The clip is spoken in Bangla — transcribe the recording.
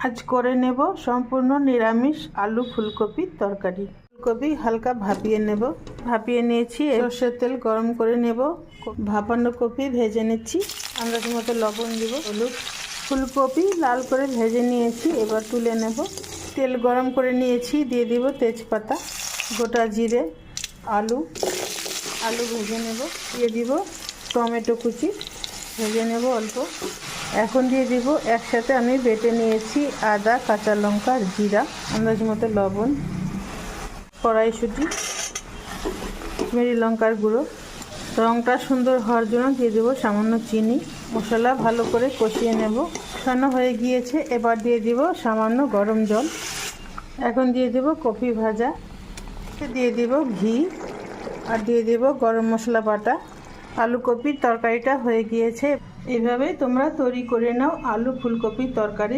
আজ করে নেব সম্পূর্ণ নিরামিষ আলু ফুলকপির তরকারি। ফুলকপি হালকা ভাপিয়ে নেব। ভাপিয়ে নিয়েছি, সরষের তেল গরম করে নেব। ভাপানো কপি ভেজে নিচ্ছি, আন্দাজ মতো লবণ দিব, হলুদ। ফুলকপি লাল করে ভেজে নিয়েছি, এবার তুলে নেব। তেল গরম করে নিয়েছি, দিয়ে দিব তেজপাতা, গোটা জিরে, আলু ভেজে নেব। দিয়ে দিব টমেটো কুচি, ভেজে নেব অল্প। এখন দিয়ে দিব একসাথে আমি বেটে নিয়েছি আদা, কাঁচা লঙ্কা আর জিরা, আন্দাজ মতো লবণ, কড়াইশুঁটি, কাশ্মীরি লঙ্কার গুঁড়ো। রঙটা সুন্দর হওয়ার জন্য দিয়ে দেবো সামান্য চিনি। মশলা ভালো করে কষিয়ে নেব। কষানো হয়ে গিয়েছে, এবার দিয়ে দিব সামান্য গরম জল। এখন দিয়ে দেব কপি ভাজা, দিয়ে দিব ঘি আর দিয়ে দেব গরম মশলা বাটা। আলু কপির তরকারিটা হয়ে গিয়েছে। এইভাবে তোমরা তৈরি করে নাও আলু ফুলকপির তরকারি।